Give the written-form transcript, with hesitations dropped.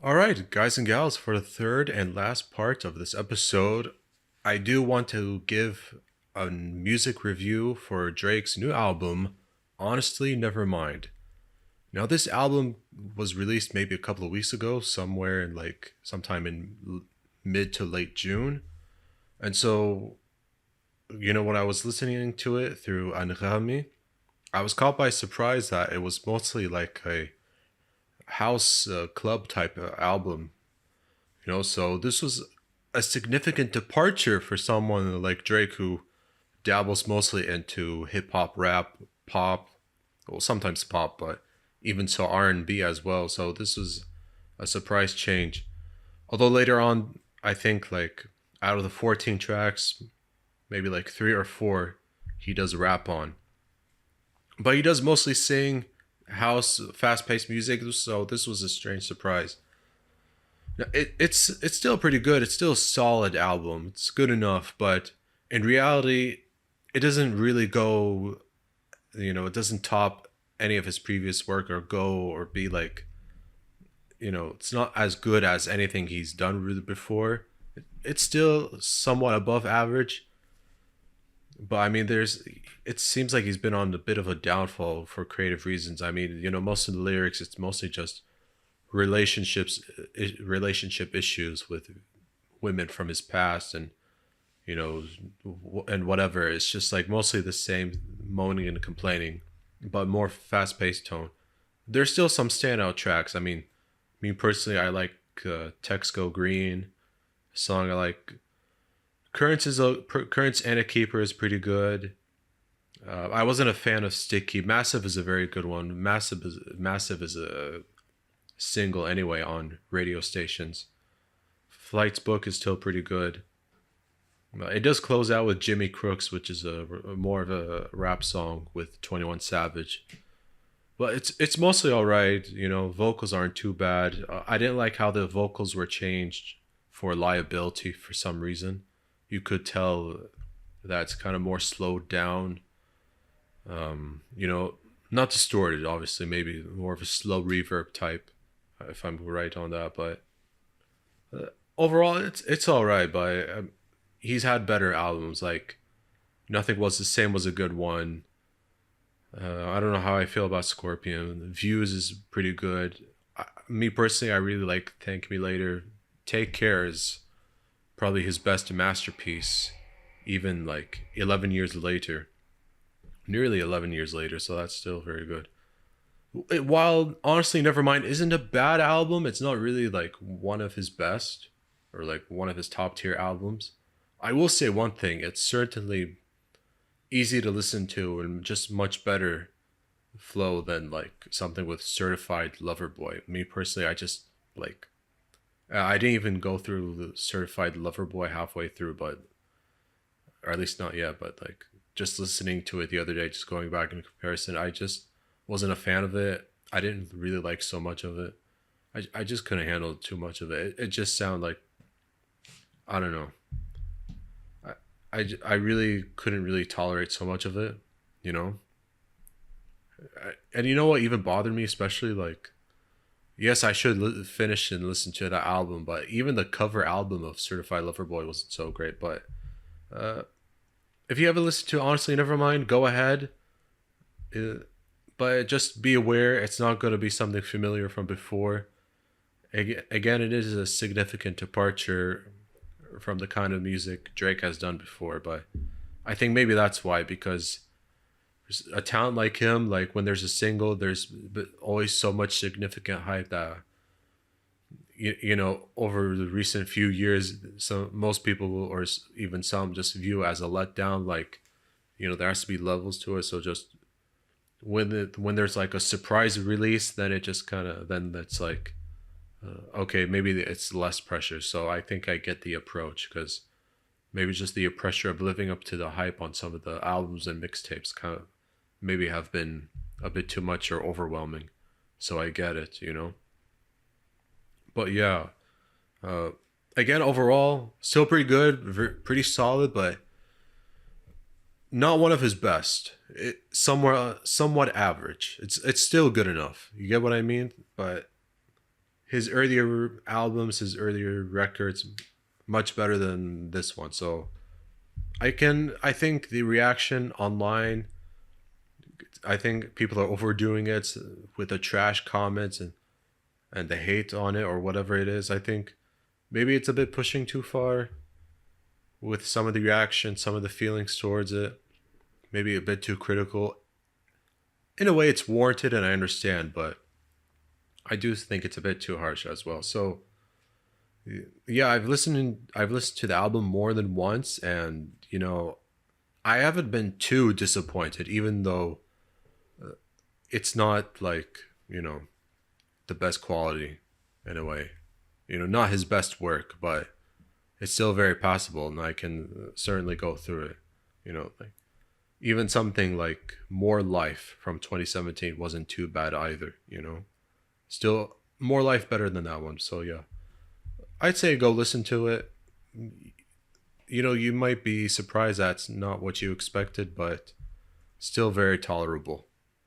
All right, guys and gals, for the third and last part of this episode, I do want to give a music review for Drake's new album, Honestly Nevermind. Now, this album was released maybe a couple of weeks ago, somewhere in like sometime in mid to late June. And so, when I was listening to it through El-Jamil, I was caught by surprise that it was mostly like a house club type of album. So this was a significant departure for someone like Drake who dabbles mostly into hip hop, rap, pop, well sometimes pop, but even so R&B as well. So this was a surprise change. Although later on, I think like out of the 14 tracks, maybe like 3 or 4 he does rap on. But he does mostly sing house fast-paced music, so this was a strange surprise. It's still pretty good. It's still a solid album. It's good enough, but in reality, it doesn't really go. It doesn't top any of his previous work or go or be like. It's not as good as anything he's done really before. It's still somewhat above average, but I mean, there's. It seems like he's been on a bit of a downfall for creative reasons. I mean, most of the lyrics, it's mostly just relationship issues with women from his past and you know and whatever. It's just like mostly the same moaning and complaining, but more fast-paced tone. There's still some standout tracks. I mean, me personally, I like Tex Go Green song. I like Currents and a Keeper is pretty good. I wasn't a fan of Sticky. Massive is a very good one. Massive is a single anyway on radio stations. Flight's Book is still pretty good. It does close out with Jimmy Crooks, which is a more of a rap song with 21 Savage. But it's mostly all right. Vocals aren't too bad. I didn't like how the vocals were changed for liability for some reason. You could tell that's kind of more slowed down. Not distorted, obviously, maybe more of a slow reverb type, if I'm right on that. But overall, it's all right. But he's had better albums. Like Nothing Was the Same was a good one. I don't know how I feel about Scorpion. Views is pretty good. Me personally, I really like Thank Me Later. Take Care is probably his best masterpiece, even like 11 years later. Nearly 11 years later, so that's still very good. While honestly Nevermind isn't a bad album, it's not really like one of his best or like one of his top tier albums. I will say one thing, it's certainly easy to listen to and just much better flow than like something with Certified Lover Boy. Me personally, I just like I didn't even go through the Certified Lover Boy halfway through, but or at least not yet, but like just listening to it the other day, just going back in comparison, I just wasn't a fan of it. I didn't really like so much of it. I just couldn't handle too much of it. It just sounded like, I don't know. I really couldn't really tolerate so much of it, you know? And you know what even bothered me, especially like, yes, I should finish and listen to that album, but even the cover album of Certified Lover Boy wasn't so great. But uh, if you haven't listened to Honestly Nevermind, go ahead. But just be aware it's not going to be something familiar from before. Again, it is a significant departure from the kind of music Drake has done before, but I think maybe that's why, because a talent like him, like when there's a single, there's always so much significant hype that over the recent few years, so most people will, or even some, just view as a letdown. Like there has to be levels to it. So just when there's like a surprise release, then it just kind of then that's like okay, maybe it's less pressure. So I think I get the approach, because maybe just the pressure of living up to the hype on some of the albums and mixtapes kind of maybe have been a bit too much or overwhelming. So I get it. But yeah, uh, again, overall, still pretty good, pretty solid, but not one of his best. Somewhat average. It's still good enough. You get what I mean? But his earlier albums, his earlier records, much better than this one. So I think the reaction online, I think people are overdoing it with the trash comments and the hate on it or whatever it is. I think maybe it's a bit pushing too far with some of the reaction, some of the feelings towards it. Maybe a bit too critical. In a way, it's warranted and I understand, but I do think it's a bit too harsh as well. So yeah, I've listened to the album more than once, and I haven't been too disappointed, even though it's not like the best quality in a way. Not his best work, but it's still very passable, and I can certainly go through it. Like even something like More Life from 2017 wasn't too bad either. Still More Life better than that one. So yeah, I'd say go listen to it. You might be surprised that's not what you expected, but still very tolerable.